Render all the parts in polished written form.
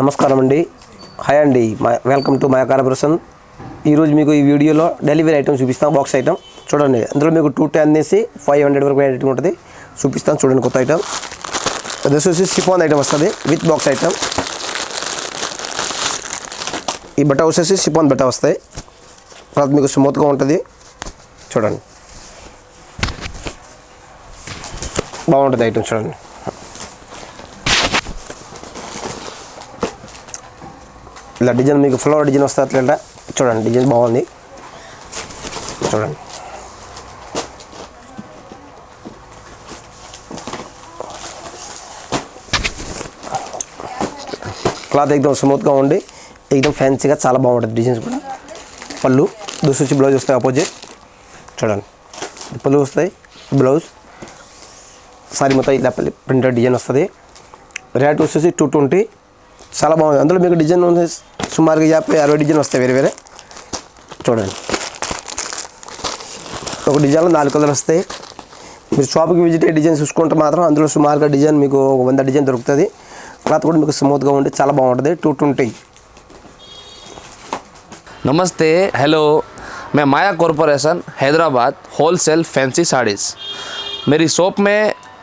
నమస్కారం అండి. హాయ్ అండి, వెల్కమ్ టు మై కార్పొరేషన్. ఈరోజు మీకు ఈ వీడియోలో డెలివరీ ఐటమ్ చూపిస్తాను. బాక్స్ ఐటమ్ చూడండి. అందులో మీకు 210 నుంచి 500 వరకు ఐటమ్ ఉంటుంది. చూపిస్తాను చూడండి. కొత్త ఐటమ్ అది వచ్చేసి షిఫాన్ ఐటమ్ వస్తుంది విత్ బాక్స్ ఐటమ్. ఈ బట్ట వచ్చేసి షిఫాన్ బట్ట వస్తాయి. తర్వాత మీకు స్మూత్గా ఉంటుంది. చూడండి, బాగుంటుంది ఐటమ్. చూడండి, ఇలా డిజైన్ మీకు ఫ్లవర్ డిజైన్ వస్తుంది. అట్లా చూడండి, డిజైన్ బాగుంది. చూడండి, క్లాత్ ఎక్దమ్ స్మూత్గా ఉండి ఎక్దమ్ ఫ్యాన్సీగా చాలా బాగుంటుంది. డిజైన్స్ కూడా పళ్ళు దూసి బ్లౌజ్ వస్తాయి ఆపోజిట్. చూడండి, పళ్ళు వస్తాయి, బ్లౌజ్ సారీ మొత్తం ఇలా ప్రింటెడ్ డిజైన్ వస్తుంది. రేట్ వచ్చేసి 220. చాలా బాగుంది. అందులో మీకు డిజైన్ ఉంది సుమారుగా 50-60 డిజైన్ వస్తాయి వేరే వేరే. చూడండి, ఒక డిజైన్లో 4 కలర్లు వస్తాయి. మీరు షాప్కి విజిట్ అయ్యి డిజైన్ చూసుకుంటే మాత్రం అందులో సుమారుగా డిజైన్ మీకు 100 డిజైన్ దొరుకుతుంది. క్లాత్ కూడా మీకు స్మూత్గా ఉండి చాలా బాగుంటుంది. 220. नमस्ते, हेलो, मैं Maya corporation Hyderabad wholesale fancy saris. मेरी शॉप में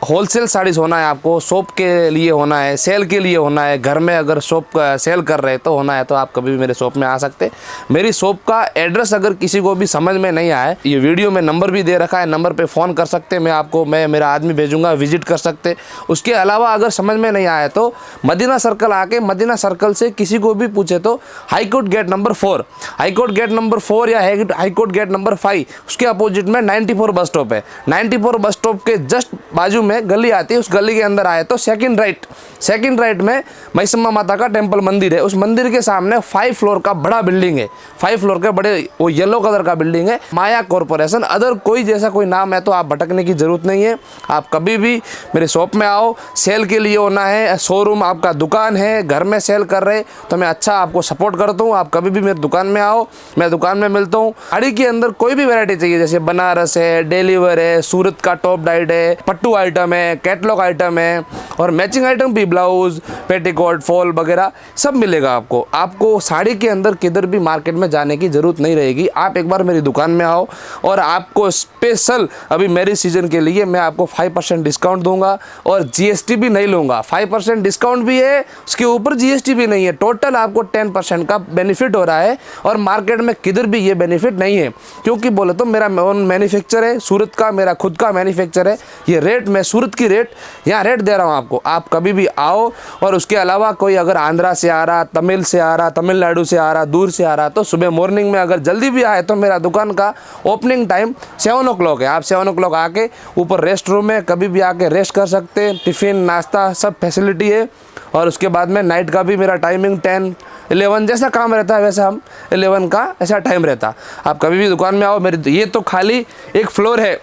होलसेल साड़ीज़ होना है आपको, शॉप के लिए होना है, सेल के लिए होना है, घर में अगर शॉप सेल कर रहे तो होना है तो आप कभी भी मेरे शॉप में आ सकते। मेरी शॉप का एड्रेस अगर किसी को भी समझ में नहीं आए, ये वीडियो में नंबर भी दे रखा है, नंबर पे फ़ोन कर सकते, मैं मेरा आदमी भेजूँगा, विजिट कर सकते। उसके अलावा अगर समझ में नहीं आया तो मदीना सर्कल आके मदीना सर्कल से किसी को भी पूछे तो high court gate number 4, high court gate number 4 या हाईकोर्ट गेट नंबर 5 उसके अपोजिट में 94 बस स्टॉप है। 94 बस स्टॉप के जस्ट बाजू में गली आती है, उस गली के अंदर आए तो सेकंड राइट में मैसम्मा माता का टेंपल मंदिर है। उस मंदिर के सामने 5 फ्लोर का बड़ा बिल्डिंग है, 5 फ्लोर के बड़े वो येलो कलर का बिल्डिंग है, माया कॉरपोरेशन। अदर कोई जैसा कोई नाम है तो आप भटकने की ज़रूरत नहीं है। आप कभी भी मेरे शॉप में आओ, सेल के लिए होना है, शोरूम आपका दुकान है, घर में सेल कर रहे तो मैं अच्छा आपको सपोर्ट करता हूँ। आप कभी भी मेरी दुकान में आओ, मैं दुकान में मिलता हूँ। साड़ी के अंदर कोई भी वैरायटी चाहिए, जैसे बनारस है, डेलीवर है, सूरत का टॉप डाइट है, पट्टू आइटम है, कैटलॉग आइटम है और मैचिंग आइटम भी, ब्लाउज, पेटीकोट, फॉल वगैरह सब मिलेगा आपको साड़ी के अंदर किधर भी मार्केट में जाने की ज़रूरत नहीं रहेगी। आप एक बार मेरी दुकान में आओ और आपको स्पेशल अभी मेरी सीज़न के लिए मैं आपको 5% डिस्काउंट दूंगा और जीएसटी भी नहीं लूँगा। 5% डिस्काउंट भी है, उसके ऊपर जीएसटी भी नहीं है। टोटल आपको 10% का बेनिफिट हो रहा है और मार्केट में किधर भी ये बेनिफिट नहीं है, क्योंकि बोले तो मेरा मैन्युफैक्चर है, सूरत का मेरा खुद का मैन्युफैक्चर है। ये रेट मैं सूरत की रेट यहाँ रेट दे रहा हूँ आपको। आप कभी भी आओ और उसके अलावा कोई अगर आंध्रा से आ रहा, तमिल से आ रहा, तमिलनाडु से आ रहा, दूर से आ रहा तो सुबह मॉर्निंग में अगर जल्दी भी आए तो मेरा दुकान का ओपनिंग टाइम 7 o'clock है। आप 7 o'clock आके ऊपर रेस्ट रूम में कभी भी आके रेस्ट कर सकते हैं। टिफ़िन नाश्ता सब फैसिलिटी है और उसके बाद में नाइट का भी मेरा टाइमिंग 10-11 जैसा काम रहता है वैसा हम 11 का ऐसा टाइम रहता। आप कभी भी दुकान में आओ। मेरी ये तो खाली एक फ्लोर है,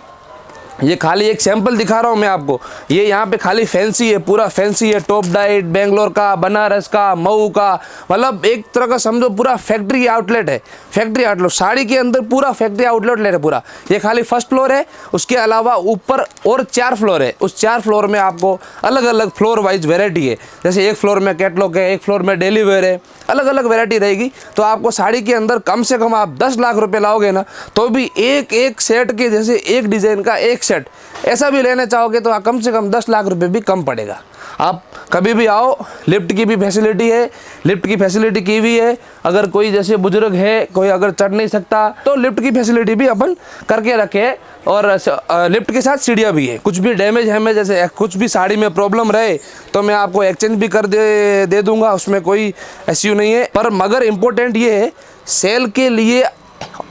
ये खाली एक सैंपल दिखा रहा हूँ मैं आपको। ये यहाँ पे खाली फैंसी है, पूरा फैंसी है, टॉप डाइट, बेंगलोर का, बनारस का, मऊ का, मतलब एक तरह का समझो पूरा फैक्ट्री आउटलेट है। फैक्ट्री आउटलेट साड़ी के अंदर पूरा फैक्ट्री आउटलेट है पूरा। ये खाली फर्स्ट फ्लोर है, उसके अलावा ऊपर और 4 फ्लोर है। उस 4 फ्लोर में आपको अलग अलग फ्लोर वाइज वेराइटी है। जैसे एक फ्लोर में कैटलॉग है, एक फ्लोर में डेली वेयर है, अलग अलग वेराइटी रहेगी। तो आपको साड़ी के अंदर कम से कम आप 10 लाख रुपये लाओगे ना तो भी एक सेट के जैसे एक डिज़ाइन का एक सेट ऐसा भी लेना चाहोगे तो कम से कम 10 लाख रुपए भी कम पड़ेगा। आप कभी भी आओ। लिफ्ट की भी फैसिलिटी है, लिफ्ट की फैसिलिटी की हुई है। अगर कोई जैसे बुजुर्ग है, कोई अगर चढ़ नहीं सकता तो लिफ्ट की फैसिलिटी भी अपन करके रखे और लिफ्ट के साथ सीढ़ियाँ भी है। कुछ भी डैमेज है, जैसे कुछ भी साड़ी में प्रॉब्लम रहे तो मैं आपको एक्सचेंज भी कर दे दूँगा, उसमें कोई इश्यू नहीं है। पर मगर इम्पोर्टेंट ये है, सेल के लिए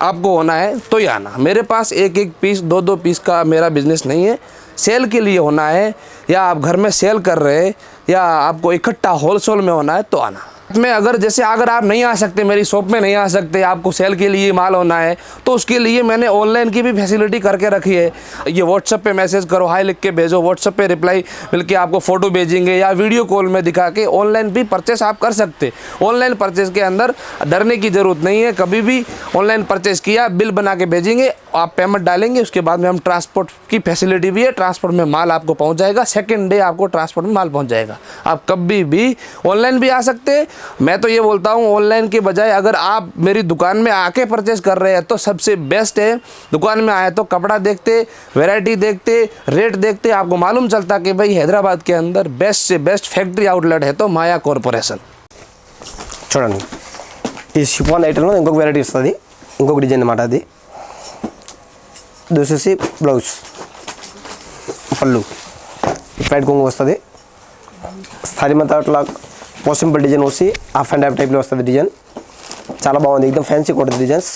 आपको होना है तो ही आना। मेरे पास एक पीस 2 पीस का मेरा बिज़नेस नहीं है। सेल के लिए होना है या आप घर में सेल कर रहे हैं या आपको इकट्ठा होलसेल में होना है तो आना। में अगर जैसे अगर आप नहीं आ सकते, मेरी शॉप में नहीं आ सकते, आपको सेल के लिए माल होना है, तो उसके लिए मैंने ऑनलाइन की भी फैसिलिटी करके रखी है। ये व्हाट्सएप पे मैसेज करो, हाय लिख के भेजो, व्हाट्सएप पे रिप्लाई मिलके आपको फ़ोटो भेजेंगे या वीडियो कॉल में दिखा के ऑनलाइन भी परचेस आप कर सकते। ऑनलाइन परचेस के अंदर डरने की ज़रूरत नहीं है। कभी भी ऑनलाइन परचेस किया, बिल बना के भेजेंगे, आप पेमेंट डालेंगे, उसके बाद में हम ट्रांसपोर्ट की फैसिलिटी भी है, ट्रांसपोर्ट में माल आपको पहुँच जाएगा, सेकेंड डे आपको ट्रांसपोर्ट में माल पहुँच जाएगा। आप कभी भी ऑनलाइन भी आ सकते। मैं तो ये बोलता हूँ ऑनलाइन के बजाय अगर आप मेरी दुकान में आके परचेस कर रहे हैं तो सबसे बेस्ट है। दुकान में आए तो कपड़ा देखते, वैरायटी देखते, रेट देखते, आपको मालूम चलता कि भाई हैदराबाद के अंदर बेस्ट से बेस्ट फैक्ट्री आउटलेट है तो माया कॉर्पोरेशन। చూడండి ఈ షిఫాన్ ఐటెంలో ఇంకొక వెరైటీ వస్తుంది, ఇంకొక డిజైన్ అన్నమాట. అది దూసేసి బ్లౌజ్, పళ్ళు ఫ్లైట్ కొంగు వస్తుంది. సారీ మొత్తం అట్లా సింపుల్ డిజైన్ వచ్చి హాఫ్ అండ్ హాఫ్ టైప్లో వస్తుంది. డిజైన్ చాలా బాగుంది, ఎక్దమ్ ఫ్యాన్సీ ఉంటుంది డిజైన్స్.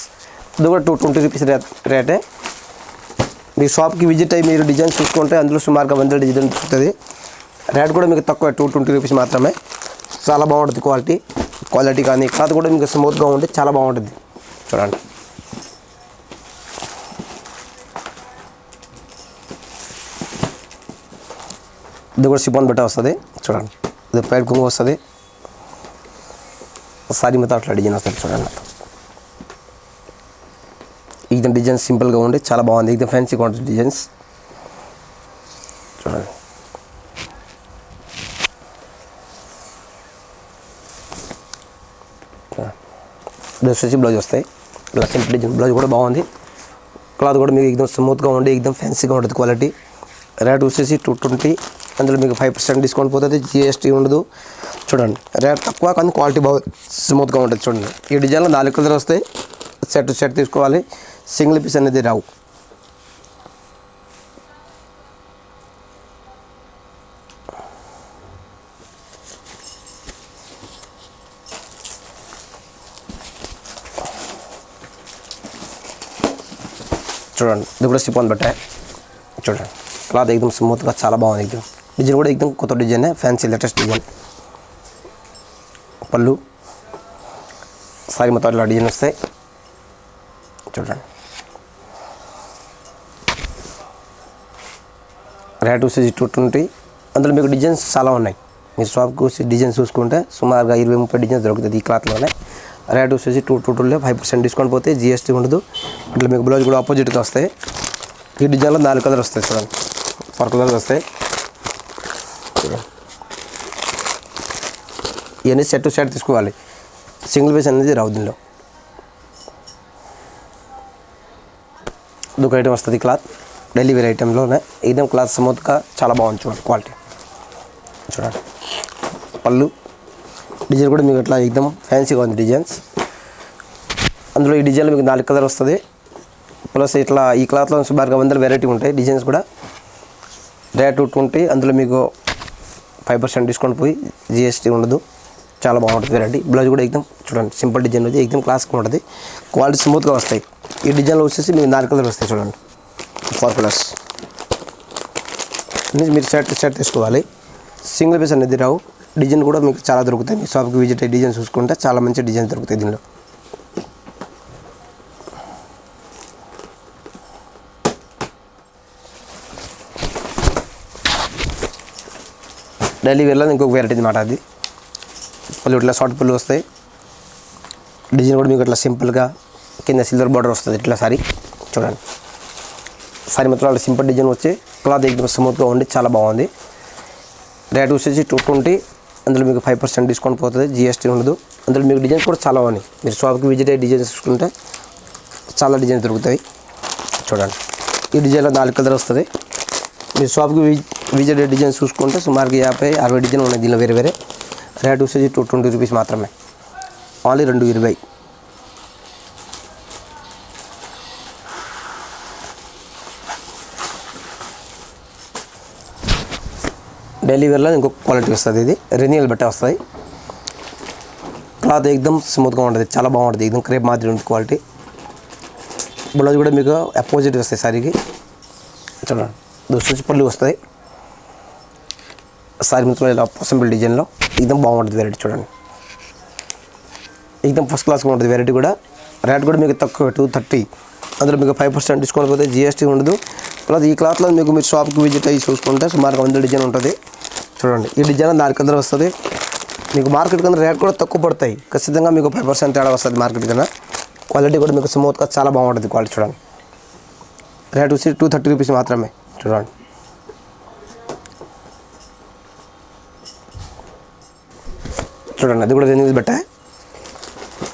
ఇది కూడా 220 రూపీస్ రేటే. మీ షాప్కి విజిట్ అయ్యి మీరు డిజైన్ చూసుకుంటే అందులో సుమారుగా 100 డిజైన్ దొరుకుతుంది. రేట్ కూడా మీకు తక్కువ, 220 రూపీస్ మాత్రమే. చాలా బాగుంటుంది క్వాలిటీ కానీ క్లాత్ కూడా మీకు స్మూత్గా ఉండి చాలా బాగుంటుంది. చూడండి ఇది కూడా షిఫాన్ బట్ట వస్తుంది. చూడండి ఇది ప్యాడ్ కొంగు వస్తుంది. సారీ మొత్తం అట్లా డిజైన్ వస్తుంది. చూడండి ఇది డిజైన్ సింపుల్గా ఉండి చాలా బాగుంది, ఇది ఫ్యాన్సీగా ఉంటుంది డిజైన్స్. చూడండి డ్రెస్ వచ్చి బ్లౌజ్ వస్తాయి. ఇలా సింపుల్ డిజైన్ బ్లౌజ్ కూడా బాగుంది. క్లాత్ కూడా మీకు ఎక్దమ్ స్మూత్గా ఉండి ఎక్దమ్ ఫ్యాన్సీగా ఉంటుంది క్వాలిటీ. రేట్ వచ్చేసి 220. అందులో మీకు 5% డిస్కౌంట్ పోతుంది, జిఎస్టీ ఉండదు. చూడండి రేట్ తక్కువ కానీ క్వాలిటీ బాగా స్మూత్గా ఉంటుంది. చూడండి ఈ డిజైన్లో 4 కలర్ వస్తాయి. సెట్ తీసుకోవాలి, సింగిల్ పీస్ అనేది రావు. చూడండి ఇది కూడా షిఫాన్ బట్ట. చూడండి క్లాత్ ఎక్దమ్ స్మూత్గా చాలా బాగుంది. ఎక్దమ్ డిజైన్ కూడా ఎక్దమ్ కొత్త డిజైన్, ఫ్యాన్సీ లేటెస్ట్ డిజైన్. పళ్ళు సారీ మొత్తం ఇలా డిజైన్ వస్తాయి. చూడండి రేట్ వచ్చేసి 220. అందులో మీకు డిజైన్స్ చాలా ఉన్నాయి. మీరు షాప్కి వచ్చి డిజైన్స్ చూసుకుంటే సుమారుగా 20-30 డిజైన్స్ దొరుకుతుంది ఈ క్లాత్లోనే. రేట్ వచ్చేసి 220లో 5% డిస్కౌంట్ పోతే జిఎస్టీ ఉండదు. ఇట్లా మీకు బ్లౌజ్ కూడా ఆపోజిట్గా వస్తాయి. ఈ డిజైన్లో 4 కలర్ వస్తాయి. చూడండి 4 కలర్స్ వస్తాయి. ఇవన్నీ సెట్ తీసుకోవాలి, సింగిల్ పీస్ అనేది రావు దీనిలో. ఇదొక ఐటమ్ వస్తుంది క్లాత్, డైలీ వేర్ ఐటెంలోనే ఏదైనా క్లాత్ స్మూత్గా చాలా బాగుంది. చూడండి క్వాలిటీ. చూడండి పళ్ళు డిజైన్ కూడా మీకు ఇట్లా ఎక్దమ్ ఫ్యాన్సీగా ఉంది డిజైన్స్. అందులో ఈ డిజైన్లో మీకు 4 కలర్ వస్తుంది. ప్లస్ ఇట్లా ఈ క్లాత్లో సుమారుగా 100 వెరైటీ ఉంటాయి డిజైన్స్ కూడా. రేట్ 220. అందులో మీకు 5% డిస్కౌంట్ పోయి జిఎస్టీ ఉండదు. చాలా బాగుంటుంది వెరైటీ. బ్లౌజ్ కూడా ఎక్దమ్ చూడండి సింపుల్ డిజైన్ ఉంది, ఎక్దమ్ క్లాస్గా ఉంటుంది. క్వాలిటీ స్మూత్గా వస్తాయి. ఈ డిజైన్లో వచ్చేసి మీకు 4 కలర్ వస్తాయి. చూడండి 4 కలర్స్. మీరు సెట్ తీసుకోవాలి, సింగిల్ పీస్ అనేది రావు. డిజైన్ కూడా మీకు చాలా దొరుకుతాయి. మీ షాప్కి విజిట్ అయ్యి డిజైన్ చూసుకుంటే చాలా మంచి డిజైన్ దొరుకుతాయి దీనిలో. డైలీ వేర్లో ఇంకొక వెరైటీ అన్నమాట. అది పళ్ళు ఇట్లా షార్ట్ పళ్ళు వస్తాయి. డిజైన్ కూడా మీకు ఇట్లా సింపుల్గా కింద సిల్వర్ బార్డర్ వస్తుంది ఇట్లా సారీ. చూడండి సారీ మొత్తం అట్లా సింపుల్ డిజైన్ వచ్చి క్లాత్ ఎక్దమ్ స్మూత్గా ఉండి చాలా బాగుంది. రేట్ వచ్చేసి 220. అందులో మీకు 5% డిస్కౌంట్ పోతుంది, జిఎస్టీ ఉండదు. అందులో మీకు డిజైన్స్ కూడా చాలా ఉన్నాయి. మీరు షాప్కి విజిట్ అయ్యి డిజైన్స్ చూసుకుంటే చాలా డిజైన్స్ దొరుకుతాయి. చూడండి ఈ డిజైన్లో 4 కలర్ వస్తుంది. మీరు షాప్కి విజిట్ అయ్యి డిజైన్స్ చూసుకుంటే సుమారుగా 50-60 డిజైన్ ఉన్నాయి దీనిలో వేరే వేరే. రేట్ వచ్చేసి 220 రూపీస్ మాత్రమే, ఓన్లీ 220. డైలీ వేర్లో ఇంకొక క్వాలిటీ వస్తుంది. ఇది రెన్యూవల్ బట్ట వస్తుంది. క్లాత్ ఎక్దమ్ స్మూత్గా ఉంటుంది, చాలా బాగుంటుంది, ఎక్దమ్ క్రేప్ మాదిరి ఉంటుంది క్వాలిటీ. బ్లౌజ్ కూడా మీకు అపోజిట్ వస్తాయి సారీకి. చూడండి దూసరి పళ్ళు వస్తాయి. సారీ మొత్తం ఇలా సింపుల్ డిజైన్లో ఎక్దమ్ బాగుంటుంది వెరైటీ. చూడండి ఎక్దమ్ ఫస్ట్ క్లాస్గా ఉంటుంది వెరైటీ కూడా. రేట్ కూడా మీకు తక్కువ 230. అందులో మీకు 5% డిస్కౌంట్ పోతే GST ఉండదు. ప్లస్ ఈ క్లాత్లో మీరు షాప్కి విజిట్ అయ్యి చూసుకుంటే సుమారుగా 100 డిజైన్ ఉంటుంది. చూడండి ఈ డిజైన్ దాని కింద వస్తుంది. మీకు మార్కెట్ కింద రేట్ కూడా తక్కువ పడతాయి. ఖచ్చితంగా మీకు 5% తేడా వస్తుంది మార్కెట్ కింద. క్వాలిటీ కూడా మీకు స్మూత్గా చాలా బాగుంటుంది. క్వాలిటీ చూడండి. రేట్ వచ్చి 230 రూపీస్ మాత్రమే. చూడండి చూడండి అది కూడా రెన్యూల్ బట్ట.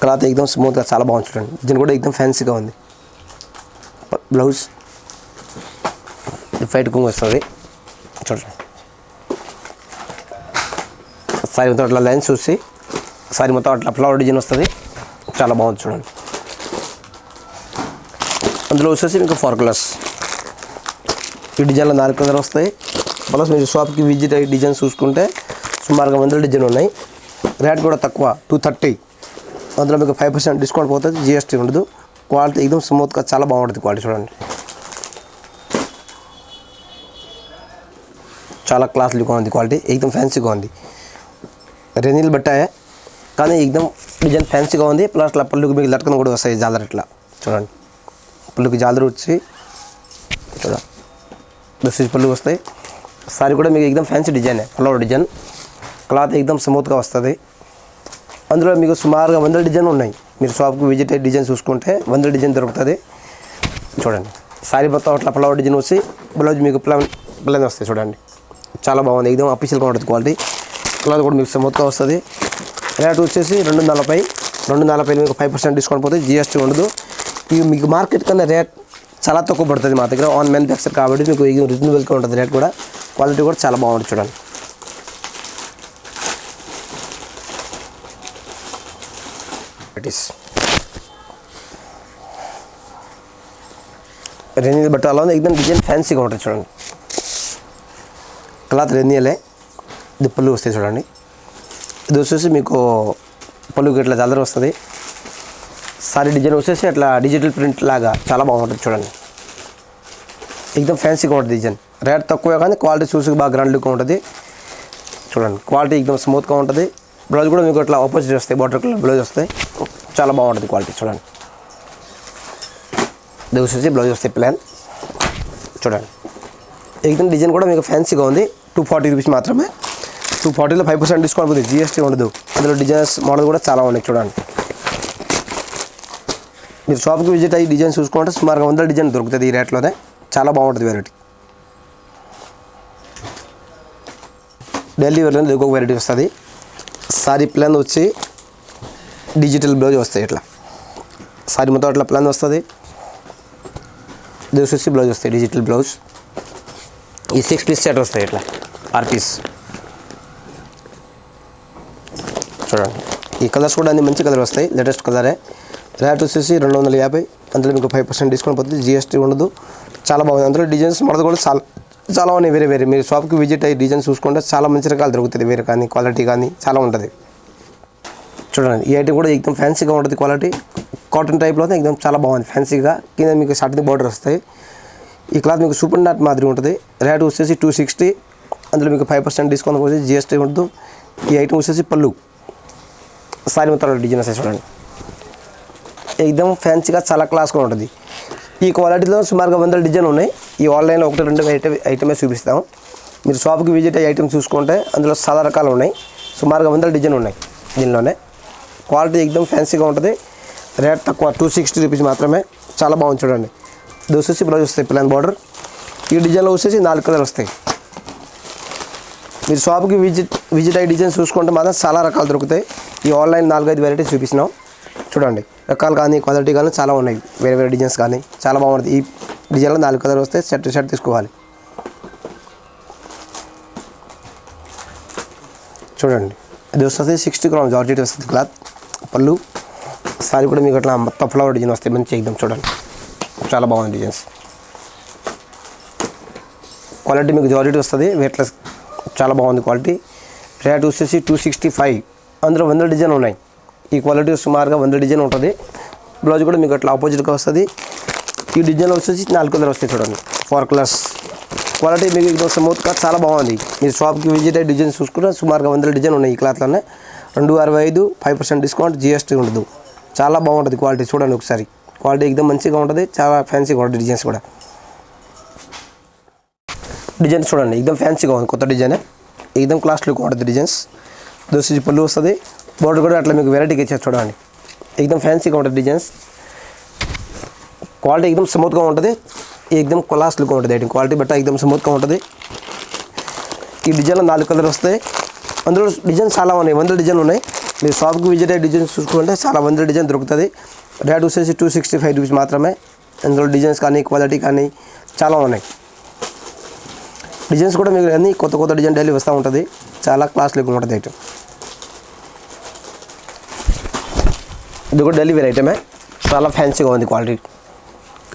క్లాత్ ఎక్దమ్ స్మూత్గా చాలా బాగుంది. చూడండి దీని కూడా ఎక్దమ్ ఫ్యాన్సీగా ఉంది. బ్లౌజ్ ఫైట్ కుంగ్ వస్తుంది. చూడండి సారీ మొత్తం అట్లా లైన్స్ చూసి సారీ మొత్తం అట్లా ఫ్లవర్ డిజైన్ వస్తుంది. చాలా బాగుంది. చూడండి అందులో వచ్చేసి మీకు 4 కలర్స్. ఈ డిజైన్లో 4 కలర్ వస్తాయి. ప్లస్ మీరు షాప్కి విజిట్ అయ్యి డిజైన్ చూసుకుంటే సుమారుగా 100 డిజైన్ ఉన్నాయి. రేట్ కూడా తక్కువ 230. అందులో మీకు 5% డిస్కౌంట్ పోతుంది. GST ఉండదు. క్వాలిటీ ఎక్దమ్ స్మూత్గా చాలా బాగుంటుంది. క్వాలిటీ చూడండి చాలా క్లాస్లీగా ఉంది. క్వాలిటీ ఎక్దమ్ ఫ్యాన్సీగా ఉంది. రెనీల్ బట్టాయే కానీ ఎక్దమ్ డిజైన్ ఫ్యాన్సీగా ఉంది. ప్లస్ అట్లా పళ్ళుకి మీకు లట్కన్ కూడా వస్తాయి జాలర్. ఇట్లా చూడండి పళ్ళుకి జాలర్ వచ్చి చూడండి దస్ పళ్ళు వస్తాయి. సారీ కూడా మీకు ఎక్దమ్ fancy design flower design. Cloth ఎక్దమ్ స్మూత్గా వస్తుంది. అందులో మీకు సుమారుగా 100 డిజైన్ ఉన్నాయి. మీరు షాప్కి విజిట్ అయ్యి డిజైన్ చూసుకుంటే 100 డిజైన్ దొరుకుతుంది. చూడండి సారీ మొత్తం అట్లా ఫ్లవర్ డిజైన్ వచ్చి బ్లౌజ్ మీకు ప్లెయిన్ వస్తాయి. చూడండి చాలా బాగుంది. ఎక్దమ్ అఫీషియల్గా ఉంటుంది క్వాలిటీ. క్లాత్ కూడా మీకు స్మూత్గా వస్తుంది. రేట్ వచ్చేసి 240. 240 మీకు 5% డిస్కౌంట్ పోతే GST ఉండదు. ఇవి మీకు మార్కెట్ కన్నా రేట్ చాలా తక్కువ పడుతుంది. మా దగ్గర ఆన్ మ్యానుఫ్యాక్చర్ కాబట్టి మీకు రీజనబుల్గా ఉంటుంది రేట్ కూడా. క్వాలిటీ కూడా చాలా బాగుంటుంది. చూడండి రెన్యూల్ బట్టాలో ఎక్దమ్ డిజైన్ ఫ్యాన్సీగా ఉంటుంది. చూడండి క్లాత్ రెన్యూలే. ఇది పళ్ళు వస్తాయి. చూడండి ఇది వచ్చేసి మీకు పళ్ళుకి ఇట్లా జాలర్ వస్తుంది. సారీ డిజైన్ వచ్చేసి అట్లా డిజిటల్ ప్రింట్ లాగా చాలా బాగుంటుంది. చూడండి ఎక్దమ్ ఫ్యాన్సీగా ఉంటుంది డిజైన్. రేట్ తక్కువే కానీ క్వాలిటీ చూసి బాగా గ్రాండ్ లుక్గా ఉంటుంది. చూడండి క్వాలిటీ ఎక్దమ్ స్మూత్గా ఉంటుంది. బ్లౌజ్ కూడా మీకు అట్లా ఆపోజిట్ వస్తాయి. బార్డర్ కలర్ బ్లౌజ్ వస్తాయి. చాలా బాగుంటుంది క్వాలిటీ. చూడండి ఇది వచ్చేసి బ్లౌజ్ వస్తాయి ప్లాన్. చూడండి ఎక్దమ్ డిజైన్ కూడా మీకు ఫ్యాన్సీగా ఉంది. 240 రూపీస్ మాత్రమే. 240లో 5% డిస్కౌంట్ పోతుంది. GST ఉండదు. అందులో డిజైన్స్ మోడల్ కూడా చాలా ఉన్నాయి. చూడండి మీరు షాప్కి విజిట్ అయ్యి డిజైన్ చూసుకుంటే సుమారుగా 100 డిజైన్ దొరుకుతుంది ఈ రేట్లోనే. చాలా బాగుంటుంది వెరైటీ. డైలీ వేర్లో ఇంకొక వెరైటీ వస్తుంది. సారీ ప్లాన్ వచ్చి డిజిటల్ బ్లౌజ్ వస్తాయి. ఇట్లా సారీ మొత్తం అట్లా ప్లాన్ వస్తుంది. ఇది వచ్చేసి బ్లౌజ్ వస్తాయి డిజిటల్ బ్లౌజ్. ఈ 6 పీస్ సెట్ వస్తాయి. ఇట్లా 6 పీస్. చూడండి ఈ కలర్స్ కూడా అన్ని మంచి కలర్ వస్తాయి. లేటెస్ట్ కలరే. రేట్ వచ్చేసి 250. అందులో మీకు 5% డిస్కౌంట్ పోతుంది. GST ఉండదు. చాలా బాగుంది. అందులో డిజైన్స్ మనది కూడా చాలా ఉన్నాయి. వేరే మీరు షాప్కి విజిట్ అయ్యి డిజైన్ చూసుకుంటే చాలా మంచి రకాలు దొరుకుతుంది. వేరే కానీ క్వాలిటీ కానీ చాలా ఉంటుంది. చూడండి ఈ ఐటమ్ కూడా ఎక్దమ్ ఫ్యాన్సీగా ఉంటుంది. క్వాలిటీ కాటన్ టైప్లో ఎక్దమ్ చాలా బాగుంది ఫ్యాన్సీగా. కింద మీకు సాటిన్ బార్డర్ వస్తాయి. ఈ క్లాత్ మీకు సూపర్ నాట్ మాదిరి ఉంటుంది. రేట్ వచ్చేసి 260. అందులో మీకు 5% డిస్కౌంట్ వచ్చేసి GST ఉండదు. ఈ ఐటమ్ వచ్చేసి పళ్ళు. సారీ మొత్తం డిజైన్ వస్తాయి. చూడండి ఎక్దమ్ ఫ్యాన్సీగా చాలా క్లాస్గా ఉంటుంది. ఈ క్వాలిటీలో సుమారుగా 100 డిజైన్ ఉన్నాయి. ఈ ఆన్లైన్లో 1-2 ఐటమే చూపిస్తాం. మీరు షాప్కి విజిట్ అయ్యే ఐటమ్ చూసుకుంటే అందులో చాలా రకాలు ఉన్నాయి. సుమారుగా 100 డిజైన్ ఉన్నాయి దీనిలోనే. క్వాలిటీ ఎక్దమ్ ఫ్యాన్సీగా ఉంటుంది. రేట్ తక్కువ 260 రూపీస్ మాత్రమే. చాలా బాగుంది. చూడండి ఇది వచ్చేసి బ్లౌజ్ వస్తాయి ప్లాన్ బార్డర్. ఈ డిజైన్లో వచ్చేసి 4 కలర్ వస్తాయి. మీరు షాప్కి విజిట్ అయ్యి డిజైన్ చూసుకుంటే మాత్రం చాలా రకాలు దొరుకుతాయి. ఈ ఆన్లైన్ 4-5 వెరైటీస్ చూపిస్తున్నాం. చూడండి రకాలు కానీ క్వాలిటీ కానీ చాలా ఉన్నాయి. వేరే డిజైన్స్ కానీ చాలా బాగుంటుంది. ఈ డిజైన్లో 4 కలర్ వస్తే సెట్ తీసుకోవాలి. చూడండి ఇది వస్తుంది 60 గ్రామ్ జార్జెట్ వస్తుంది క్లాత్. పళ్ళు సారీ కూడా మీకు అట్లా మొత్తం ఫ్లవర్ డిజైన్ వస్తాయి. మంచి ఎక్దమ్ చూడండి చాలా బాగుంది డిజైన్స్. క్వాలిటీ మీకు జార్జెట్ వస్తుంది. వెయిట్లెస్ చాలా బాగుంది క్వాలిటీ. రేట్ వచ్చేసి 265. అందులో 100 డిజైన్ ఉన్నాయి. ఈ క్వాలిటీ సుమారుగా 100 డిజైన్ ఉంటుంది. బ్లౌజ్ కూడా మీకు అట్లా ఆపోజిట్గా వస్తుంది. ఈ డిజైన్లో వచ్చేసి 4 కలర్ వస్తాయి. చూడండి 4 కలర్స్. క్వాలిటీ మీకు స్మూత్గా చాలా బాగుంది. మీరు షాప్కి విజిట్ అయ్యి డిజైన్ చూసుకుంటే సుమారుగా 100 డిజైన్ ఉన్నాయి ఈ క్లాత్లోనే. 265 5% డిస్కౌంట్ జిఎస్టీ ఉండదు. చాలా బాగుంటుంది క్వాలిటీ. చూడండి ఒకసారి, క్వాలిటీ ఎక్దమ్ మంచిగా ఉంటుంది, చాలా ఫ్యాన్సీగా ఉంటుంది. డిజైన్స్ కూడా డిజైన్స్ చూడండి ఎక్దమ్ ఫ్యాన్సీగా ఉంది, కొత్త డిజైన్, ఎక్దమ్ క్లాస్ లుక్ ఉంటుంది. డిజైన్స్ 2 ఇంచ్ పళ్ళు వస్తుంది, బోర్డర్ కూడా అట్లా మీకు వెరైటీగా ఇచ్చారు. చూడండి ఎక్దమ్ ఫ్యాన్సీగా ఉంటుంది డిజైన్స్. క్వాలిటీ ఎక్దమ్ స్మూత్గా ఉంటుంది, ఎక్దమ్ క్లాస్ లుక్ ఉంటుంది. ఐటమ్ క్వాలిటీ బట్ట ఎక్దమ్ స్మూత్గా ఉంటుంది. ఈ డిజైన్లో 4 కలర్ వస్తాయి. అందులో డిజైన్స్ చాలా ఉన్నాయి, 100 డిజైన్లు ఉన్నాయి. మీరు షాప్కి విజిట్ అయ్యే డిజైన్స్ చూసుకుంటే చాలా 100 డిజైన్ దొరుకుతుంది. రేట్ వచ్చేసి 265 రూపీస్ మాత్రమే. అందులో డిజైన్స్ కానీ క్వాలిటీ కానీ చాలా ఉన్నాయి. డిజైన్స్ కూడా మీకు అన్ని కొత్త కొత్త డిజైన్ డైలీ వస్తూ ఉంటుంది. చాలా క్లాస్ లుక్ ఉంటుంది ఐటమ్. ఇది కూడా డైలీ వేర్ ఐటమే, చాలా ఫ్యాన్సీగా ఉంది క్వాలిటీ.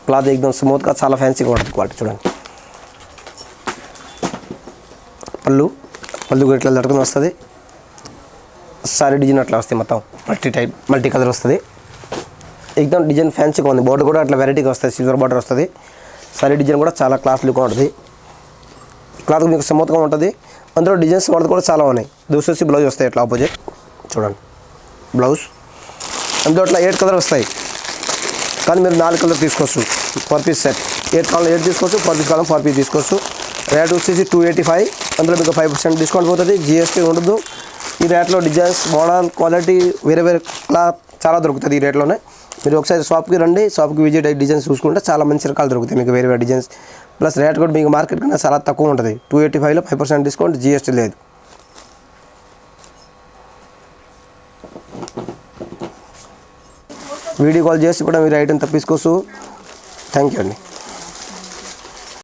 క్లాత్ ఎక్దమ్ స్మూత్గా చాలా ఫ్యాన్సీగా ఉంటుంది క్వాలిటీ. చూడండి పళ్ళు కూడా ఇట్లా దొరుకుని వస్తుంది. సారీ డిజైన్ అట్లా వస్తాయి, మొత్తం మల్టీ కలర్ వస్తుంది. ఎక్దమ్ డిజైన్ ఫ్యాన్సీగా ఉంది. బోర్డర్ కూడా అట్లా వెరైటీగా వస్తుంది, సిల్వర్ బార్డర్ వస్తుంది. సారీ డిజైన్ కూడా చాలా క్లాస్ లుక్గా ఉంటుంది. క్లాత్ మీకు స్మూత్గా ఉంటుంది. అందులో డిజైన్స్ వాడితే కూడా చాలా ఉన్నాయి. దూసేసి బ్లౌజ్ వస్తాయి ఇట్లా ఆపోజిట్. చూడండి బ్లౌజ్ అందులో అట్లా 8 కలర్ వస్తాయి, కానీ మీరు 4 కలర్ తీసుకోవచ్చు. 4 పీస్ సెట్. 8 కాలం 8 తీసుకోవచ్చు, 4 పీస్ కాలం 4 పీస్ తీసుకోవచ్చు. రేట్ వచ్చేసి 285. అందులో మీకు 5% డిస్కౌంట్ పోతుంది, జిఎస్టీ ఉండదు. ఈ రేట్లో డిజైన్స్, మోడల్, క్వాలిటీ వేరే వేరే క్లాత్ చాలా దొరుకుతుంది ఈ రేట్లోనే. మీరు ఒకసారి షాప్కి రండి, షాప్కి విజిట్ అయ్యి డిజైన్స్ చూసుకుంటే చాలా మంచి రకాలు దొరుకుతాయి మీకు, వేరే వేరే డిజైన్స్. ప్లస్ రేట్ కూడా మీకు మార్కెట్ కన్నా చాలా తక్కువ ఉంటుంది. 285లో 5% డిస్కౌంట్, జిఎస్టీ లేదు. వీడియో కాల్ చేసి కూడా మీరు ఐటెం తప్పించుకోవచ్చు. థ్యాంక్ యూ అండి.